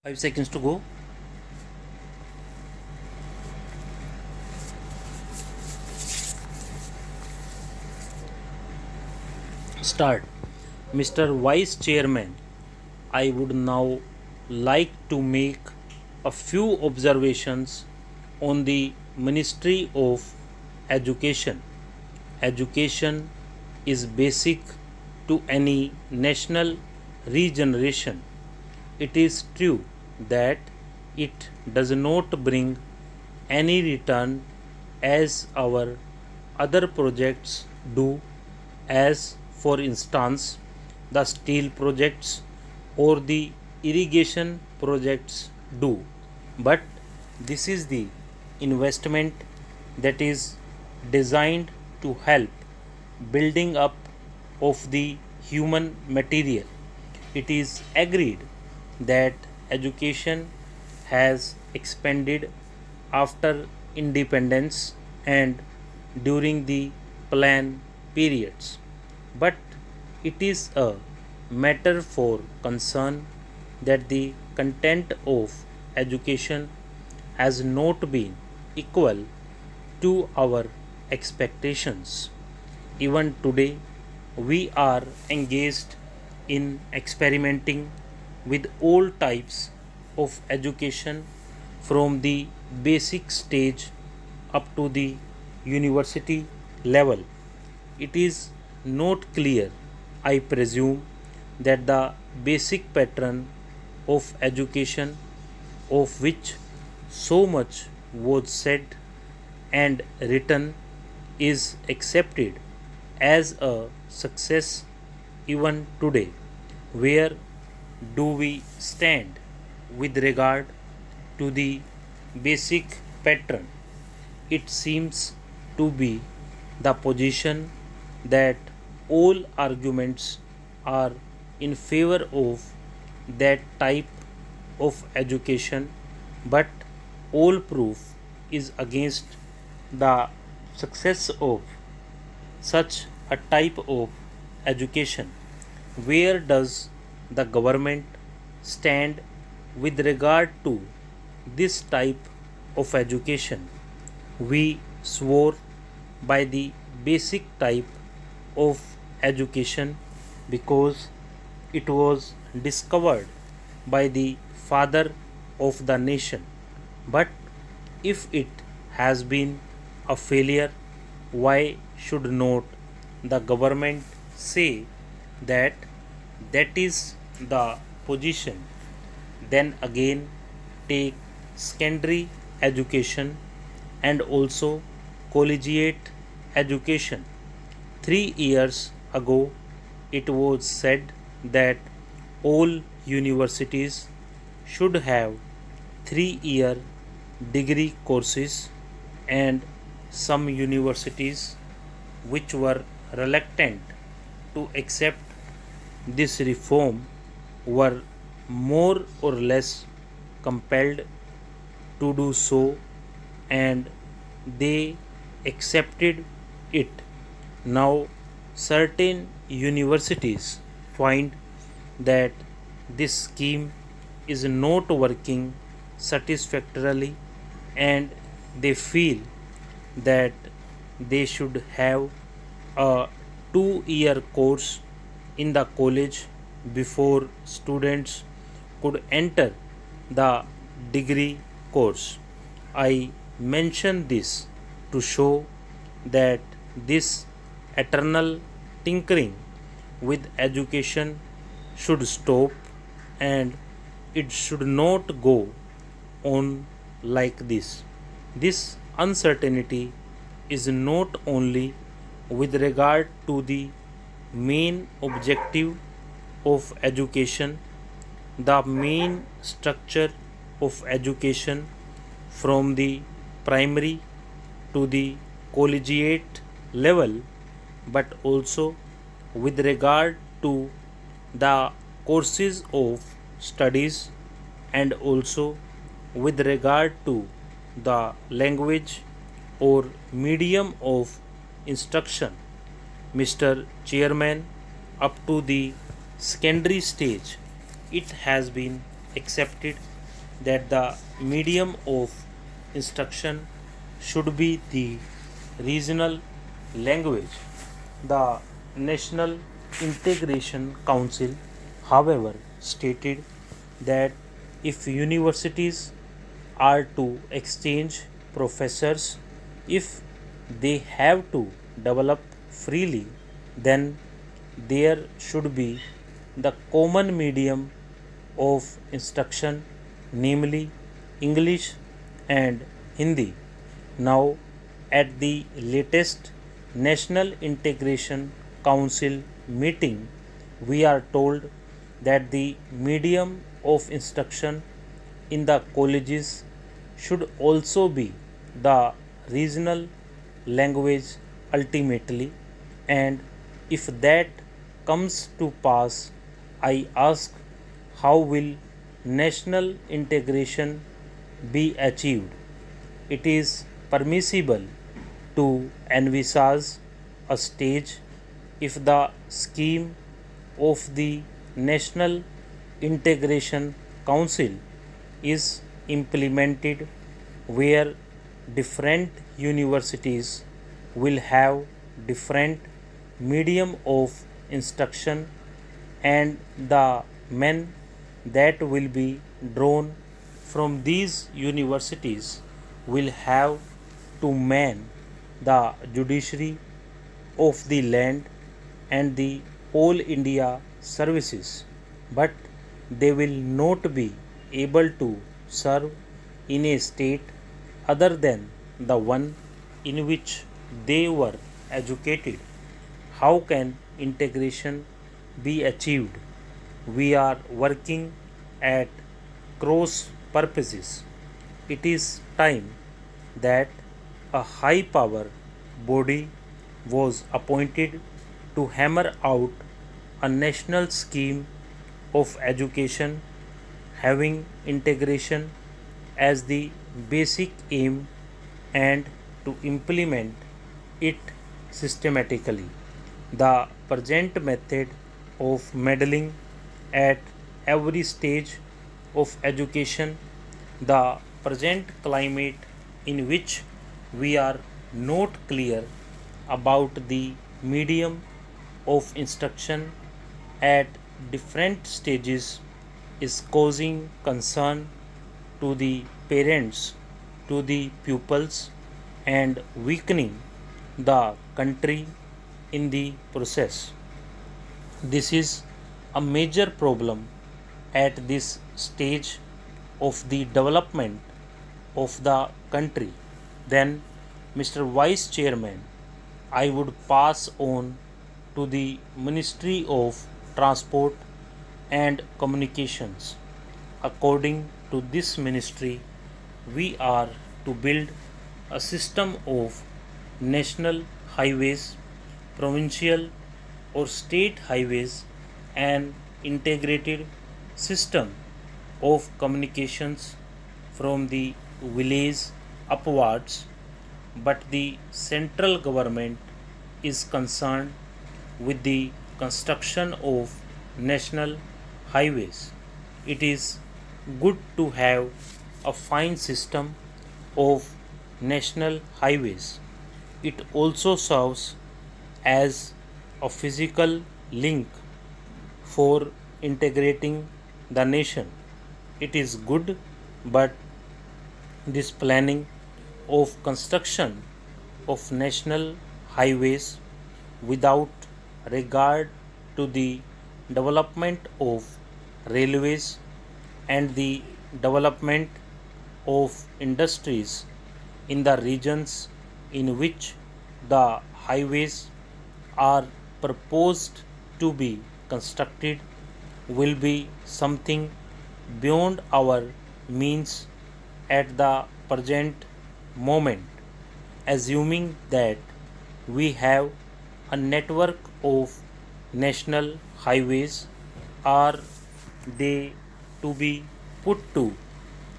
5 seconds to go. Start. Mr. Vice Chairman, I would now like to make a few observations on the Ministry of Education. Education is basic to any national regeneration. It is true that it does not bring any return as our other projects do, as for instance the steel projects or the irrigation projects do. But this is the investment that is designed to help building up of the human material. It is agreed that education has expanded after independence and during the plan periods, but it is a matter for concern that the content of education has not been equal to our expectations. Even today, we are engaged in experimenting with all types of education from the basic stage up to the university level. It is not clear, I presume, that the basic pattern of education, of which so much was said and written, is accepted as a success even today. Where do we stand with regard to the basic pattern? It seems to be the position that all arguments are in favor of that type of education, but all proof is against the success of such a type of education. Where does the government stand with regard to this type of education? We swore by the basic type of education because it was discovered by the father of the nation. But if it has been a failure, why should not the government say that that is the position? Then again, take secondary education and also collegiate education. 3 years ago, it was said that all universities should have 3 year degree courses, and some universities which were reluctant to accept this reform were more or less compelled to do so, and they accepted it. Now, certain universities find that this scheme is not working satisfactorily, and they feel that they should have a 2 year course in the college before students could enter the degree course. I mention this to show that this eternal tinkering with education should stop, and it should not go on like this. This uncertainty is not only with regard to the main objective of education, the main structure of education from the primary to the collegiate level, but also with regard to the courses of studies, and also with regard to the language or medium of instruction. Mr. Chairman, up to the secondary stage, it has been accepted that the medium of instruction should be the regional language. The National Integration Council, however, stated that if universities are to exchange professors, if they have to develop freely, then there should be the common medium of instruction, namely English and Hindi. Now, at the latest National Integration Council meeting, we are told that the medium of instruction in the colleges should also be the regional language ultimately, and if that comes to pass, I ask, how will national integration be achieved? It is permissible to envisage a stage if the scheme of the National Integration Council is implemented where different universities will have different medium of instruction, and the men that will be drawn from these universities will have to man the judiciary of the land and the all India services, but they will not be able to serve in a state other than the one in which they were educated. How can integration be achieved? We are working at cross purposes. It is time that a high power body was appointed to hammer out a national scheme of education having integration as the basic aim and to implement it systematically. The present method of meddling at every stage of education, the present climate in which we are not clear about the medium of instruction at different stages is causing concern to the parents, to the pupils, and weakening the country in the process. This is a major problem at this stage of the development of the country. Then, Mr. Vice Chairman, I would pass on to the Ministry of Transport and Communications. According to this ministry, we are to build a system of national highways, provincial or state highways, an integrated system of communications from the village upwards, but the central government is concerned with the construction of national highways. It is good to have a fine system of national highways. It also serves as a physical link for integrating the nation. It is good, but this planning of construction of national highways without regard to the development of railways and the development of industries in the regions in which the highways are proposed to be constructed will be something beyond our means at the present moment. Assuming that we have a network of national highways, are they to be put to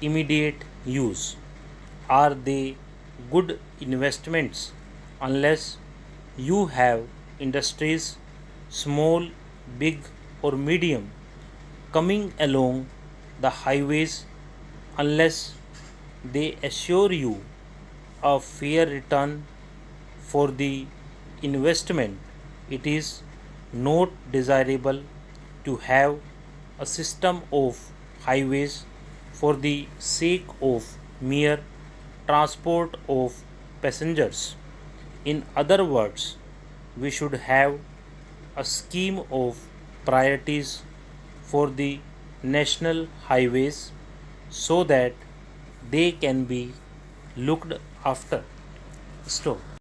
immediate use? Are they good investments unless you have industries, small, big, or medium, coming along the highways unless they assure you a fair return for the investment. It is not desirable to have a system of highways for the sake of mere transport of passengers. In other words, we should have a scheme of priorities for the national highways so that they can be looked after. Stop.